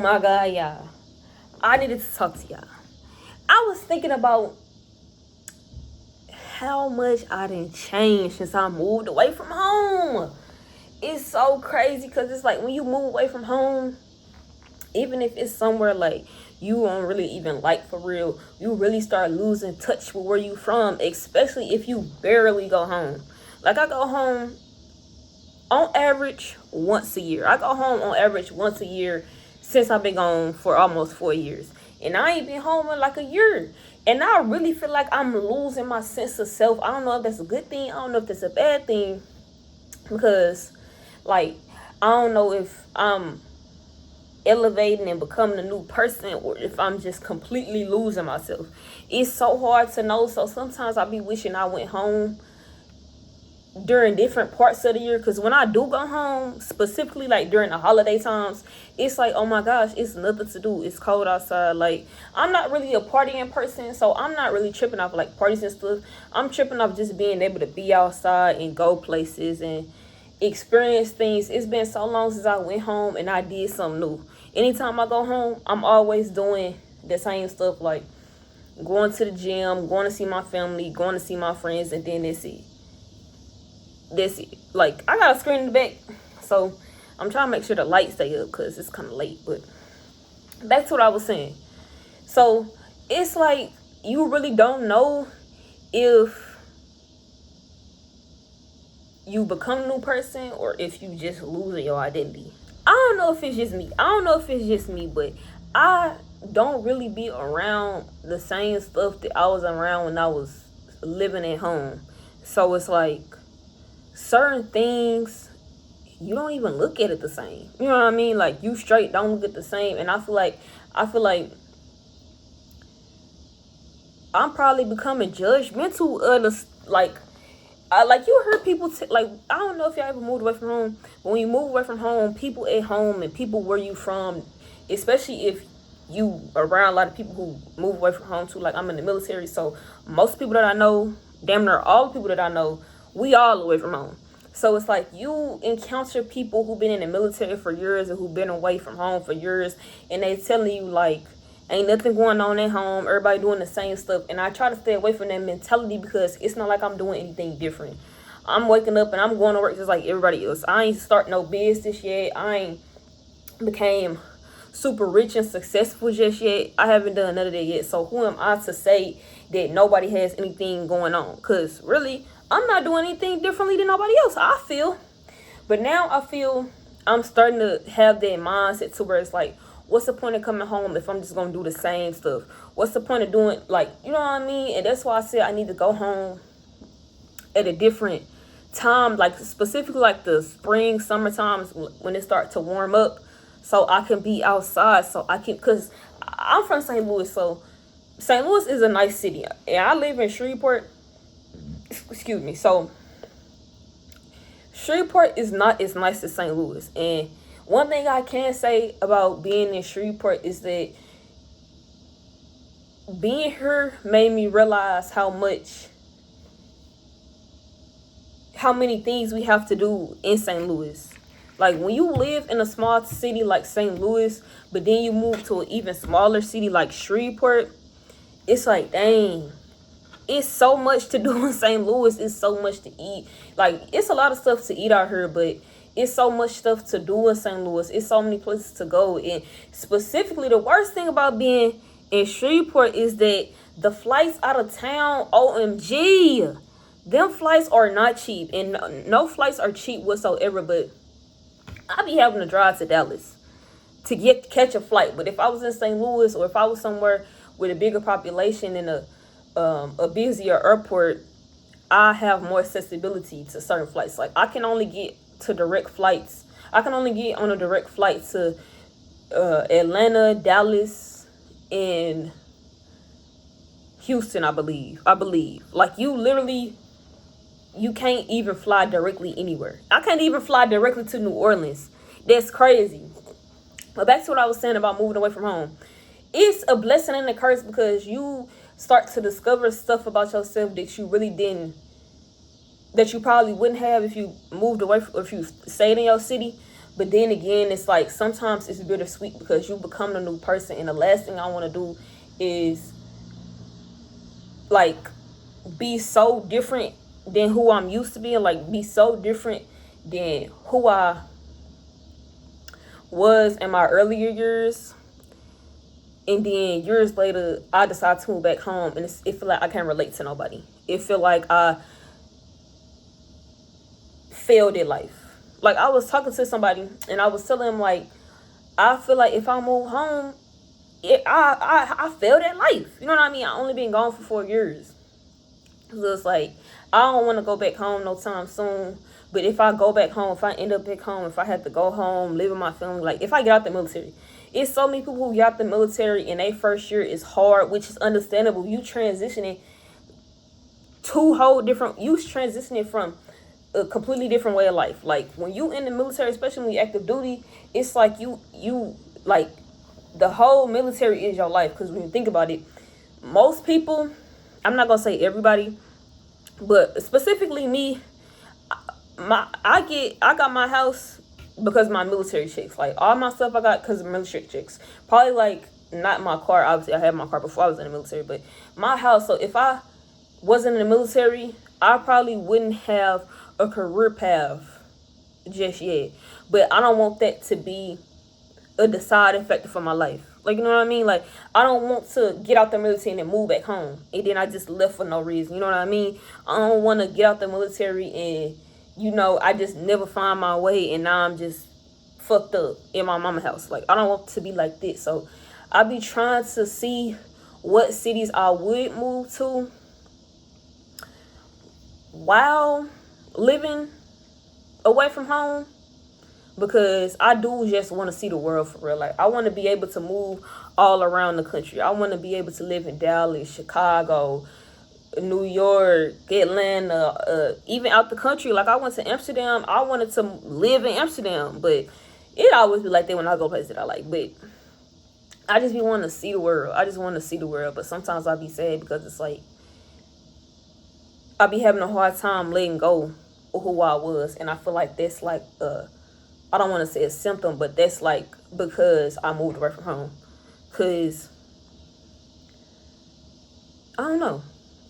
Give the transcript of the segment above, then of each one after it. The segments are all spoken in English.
my God, y'all. I needed to talk to y'all. I was thinking about how much I done changed since I moved away from home. It's so crazy because it's like when you move away from home, even if it's somewhere like you don't really even like for real, you really start losing touch with where you from, especially if you barely go home. Like I go home on average once a year. I go home on average once a year since I've been gone for almost 4 years. And I ain't been home in like a year. And I really feel like I'm losing my sense of self. I don't know if that's a good thing. I don't know if that's a bad thing. Because, like, I don't know if I'm elevating and becoming a new person or if I'm just completely losing myself. It's so hard to know. So sometimes I be wishing I went home during different parts of the year, because when I do go home, specifically like during the holiday times, it's like, oh my gosh, it's nothing to do, it's cold outside. Like, I'm not really a partying person, so I'm not really tripping off like parties and stuff. I'm tripping off just being able to be outside and go places and experience things. It's been so long since I went home and I did something new. Anytime I go home, I'm always doing the same stuff, like going to the gym, going to see my family, going to see my friends, and then that's it. Like, I got a screen in the back, so I'm trying to make sure the lights stay up because it's kind of late. But back to what I was saying. So it's like you really don't know if you become a new person or if you just losing your identity. I don't know if it's just me. But I don't really be around the same stuff that I was around when I was living at home. So it's like certain things, you don't even look at it the same. You know what I mean? Like, you straight don't look at the same. And I feel like I'm probably becoming judgmental of the, like you heard people like, I don't know if y'all ever moved away from home, but when you move away from home, people at home and people where you from, especially if you around a lot of people who move away from home too. Like, I'm in the military, so most people that I know, damn near all the people that I know, we all away from home. So it's like you encounter people who've been in the military for years and who've been away from home for years, and they telling you like, ain't nothing going on at home, everybody doing the same stuff. And I try to stay away from that mentality because it's not like I'm doing anything different. I'm waking up and I'm going to work just like everybody else. I ain't start no business yet. I ain't became super rich and successful just yet. I haven't done none of that yet. So who am I to say that nobody has anything going on? Because really, I'm not doing anything differently than nobody else, I feel. But now I feel I'm starting to have that mindset to where it's like, what's the point of coming home if I'm just going to do the same stuff? What's the point of doing, like, you know what I mean? And that's why I said I need to go home at a different time, like specifically like the spring, summer times when it starts to warm up, so I can be outside, so I can, because I'm from St. Louis, so St. Louis is a nice city. And I live in Shreveport. Excuse me. So Shreveport is not as nice as St. Louis. And one thing I can say about being in Shreveport is that being here made me realize how many things we have to do in St. Louis. Like, when you live in a small city like St. Louis, but then you move to an even smaller city like Shreveport, it's like, dang, it's so much to do in St. Louis. It's so much to eat. Like, it's a lot of stuff to eat out here, but it's so much stuff to do in St. Louis. It's so many places to go. And specifically, the worst thing about being in Shreveport is that the flights out of town, OMG, them flights are not cheap. And no flights are cheap whatsoever, but I be having to drive to Dallas to catch a flight. But if I was in St. Louis, or if I was somewhere with a bigger population and a busier airport, I have more accessibility to certain flights. Like, I can only get to direct flights. I can only get on a direct flight to Atlanta, Dallas, and Houston, I believe. Like, you can't even fly directly anywhere. I can't even fly directly to New Orleans. That's crazy. But back to what I was saying about moving away from home. It's a blessing and a curse, because you start to discover stuff about yourself that you really didn't, that you probably wouldn't have if you moved away or if you stayed in your city. But then again, it's like sometimes it's bittersweet because you become a new person, and the last thing I want to do is like be so different than who I'm used to being, like be so different than who I was in my earlier years, and then years later I decide to move back home, and it feel like I can't relate to nobody. It feel like I failed at life. Like I was talking to somebody and I was telling him like I feel like if I move home, I failed at life. You know what I mean? I only been gone for 4 years. So it's like I don't want to go back home no time soon. But if I go back home, if I end up back home, if I have to go home, live with my family, like if I get out the military, it's so many people who get out the military and their first year is hard, which is understandable. You transitioning you transitioning from a completely different way of life. Like when you in the military, especially when you active duty, it's like you like the whole military is your life. Because when you think about it, most people, I'm not gonna say everybody, but specifically me, I got my house because of my military chicks. Like all my stuff I got because of military chicks. Probably like not my car. Obviously, I had my car before I was in the military, but my house. So if I wasn't in the military, I probably wouldn't have a career path just yet. But I don't want that to be a deciding factor for my life. Like, you know what I mean? Like, I don't want to get out the military and then move back home. And then I just left for no reason. You know what I mean? I don't want to get out the military and, I just never find my way and now I'm just fucked up in my mama's house. Like, I don't want to be like this. So, I be trying to see what cities I would move to while living away from home, because I do just want to see the world for real. Like I want to be able to move all around the country. I want to be able to live in Dallas, Chicago, New York, Atlanta, even out the country. Like I went to Amsterdam. I wanted to live in Amsterdam, but it always be like that when I go places that I like. But I just be wanting to see the world. I just want to see the world. But sometimes I be sad because it's like I be having a hard time letting go of who I was, and I feel like that's like I don't want to say a symptom, but that's like because I moved away from home. Cause I don't know.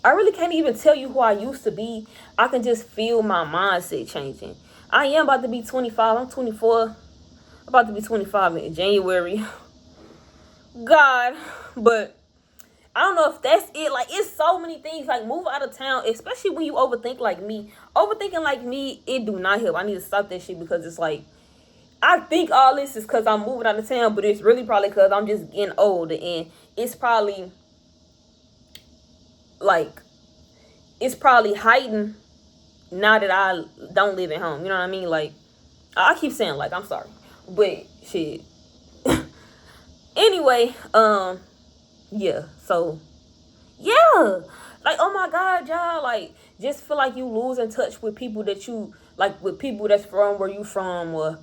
I really can't even tell you who I used to be. I can just feel my mindset changing. I am about to be 25. I'm 24. I'm about to be 25 in January. God, but I don't know if that's it. Like, it's so many things. Like, move out of town, especially when you overthink like me. Overthinking like me, it do not help. I need to stop that shit because it's like, I think all this is because I'm moving out of town, but it's really probably because I'm just getting older. And it's probably, like, it's probably hiding now that I don't live at home. You know what I mean? Like, I keep saying, like, I'm sorry. But, shit. Anyway, yeah, so yeah, like, oh my god, y'all, like, just feel like you losing touch with people that you like, with people that's from where you from, or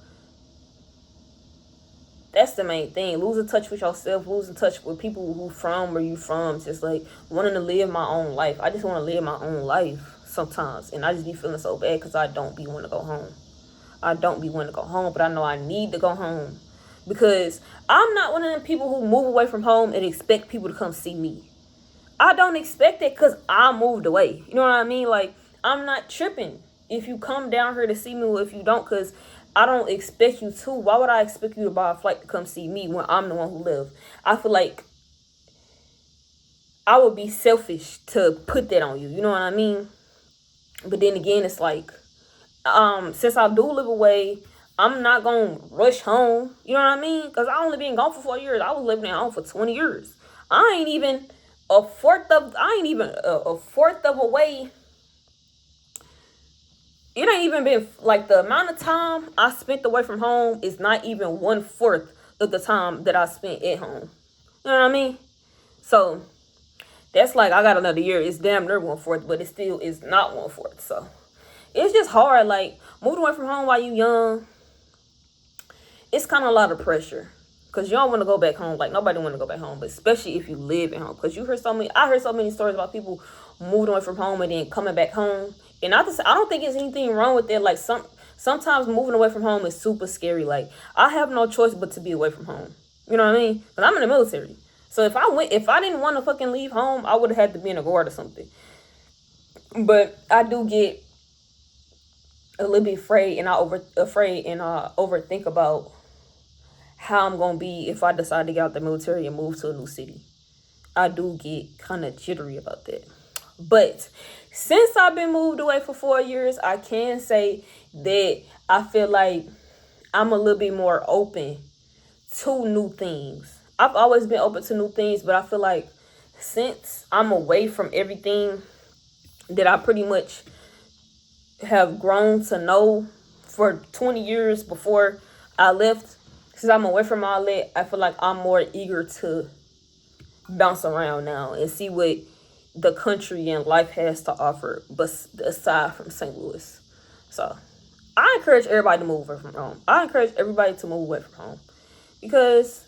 that's the main thing. Losing touch with yourself, losing touch with people who from where you from, just like wanting to live my own life. I just want to live my own life sometimes, and I just be feeling so bad because I don't be wanting to go home. I don't be wanting to go home, but I know I need to go home. Because I'm not one of them people who move away from home and expect people to come see me. I don't expect it because I moved away. You know what I mean? Like, I'm not tripping if you come down here to see me or if you don't, because I don't expect you to. Why would I expect you to buy a flight to come see me when I'm the one who live? I feel like I would be selfish to put that on you. You know what I mean? But then again, it's like, since I do live away, I'm not gonna rush home. You know what I mean? Because I only been gone for 4 years. I was living at home for 20 years. I ain't even a fourth of a way. It ain't even been like the amount of time I spent away from home is not even 1/4 of the time that I spent at home. You know what I mean? So that's like I got another year. It's damn near 1/4, but it still is not 1/4. So it's just hard. Like, moving away from home while you young, it's kind of a lot of pressure because you don't want to go back home. Like, nobody want to go back home, but especially if you live at home, because I heard so many stories about people moving away from home and then coming back home. And I don't think there's anything wrong with that. Like, some sometimes moving away from home is super scary. Like, I have no choice but to be away from home. You know what I mean? But I'm in the military. So if I didn't want to fucking leave home, I would have had to be in a guard or something. But I do get a little bit afraid, and I overthink about how I'm gonna be if I decide to get out the military and move to a new city. I do get kind of jittery about that. But since I've been moved away for 4 years, I can say that I feel like I'm a little bit more open to new things. I've always been open to new things, but I feel like since I'm away from everything that I pretty much have grown to know for 20 years before I left, since I'm away from all that, I feel like I'm more eager to bounce around now and see what the country and life has to offer, but aside from St. Louis. So I encourage everybody to move away from home. I encourage everybody to move away from home because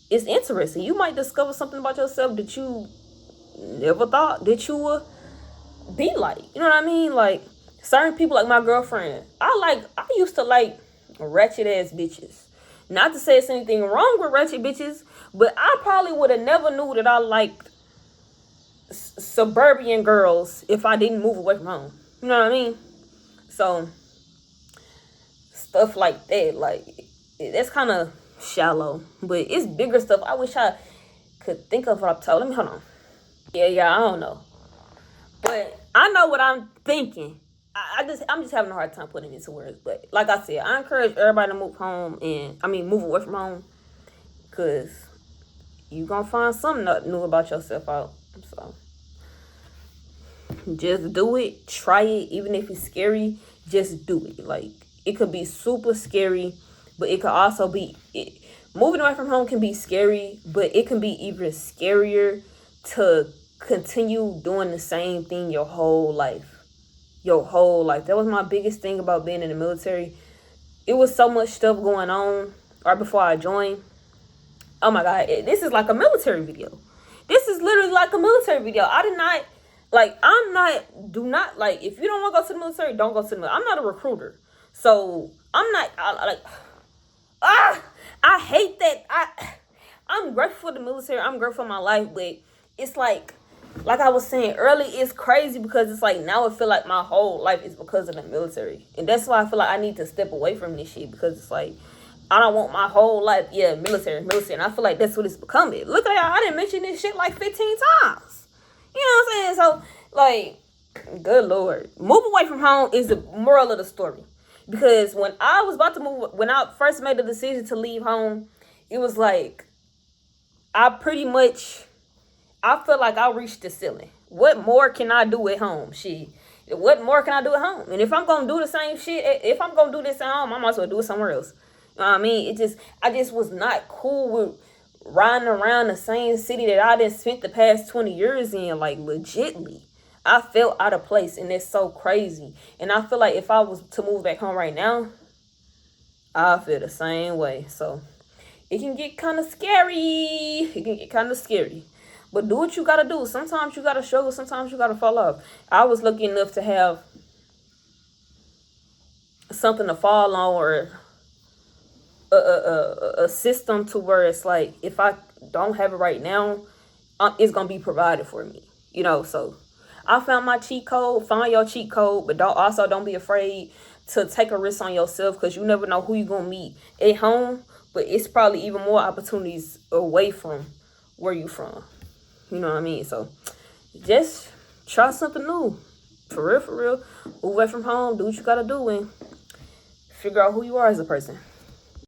it's interesting. You might discover something about yourself that you never thought that you would be like. You know what I mean? Like, certain people, like my girlfriend, I used to like ratchet ass bitches. Not to say it's anything wrong with ratchet bitches, but I probably would have never knew that I liked suburban girls if I didn't move away from home. You know what I mean? So stuff like that, like, that's kind of shallow, but it's bigger stuff. I wish I could think of what I'm told. Let me hold on. Yeah, I don't know, but I know what I'm thinking. I'm just having a hard time putting it into words. But like I said, I encourage everybody to move away from home, because you gonna find something new about yourself out. So just do it, try it, even if it's scary. Just do it. Like, it could be super scary, but it could also be moving away from home can be scary, but it can be even scarier to continue doing the same thing your whole life. That was my biggest thing about being in the military. It was so much stuff going on right before I joined. Oh my God, this is like a military video. This is literally like a military video. If you don't want to go to the military, don't go to the military. I'm not a recruiter. So I'm not, I hate that. I'm grateful for the military. I'm grateful for my life, but it's like I was saying earlier, it's crazy because it's like now I feel like my whole life is because of the military. And that's why I feel like I need to step away from this shit, because it's like, I don't want my whole life, military. And I feel like that's what it's becoming. Look at y'all, I didn't mention this shit like 15 times. You know what I'm saying? So, like, good Lord. Move away from home is the moral of the story. Because when I first made the decision to leave home, it was like, I feel like I reached the ceiling. What more can I do at home? What more can I do at home? And if I'm going to do the same shit, if I'm going to do this at home, I might as well do it somewhere else. You know what I mean? I just was not cool with riding around the same city that I done spent the past 20 years in, like, legitly. I felt out of place, and it's so crazy. And I feel like if I was to move back home right now, I feel the same way. So it can get kind of scary. But do what you gotta do. Sometimes you gotta struggle. Sometimes you gotta fall off. I was lucky enough to have something to fall on, or a system to where it's like, if I don't have it right now, it's gonna be provided for me. You know, so I found my cheat code. Find your cheat code, but don't be afraid to take a risk on yourself, because you never know who you're gonna meet at home. But it's probably even more opportunities away from where you from. You know what I mean? So just try something new. For real. Move away from home. Do what you gotta do and figure out who you are as a person.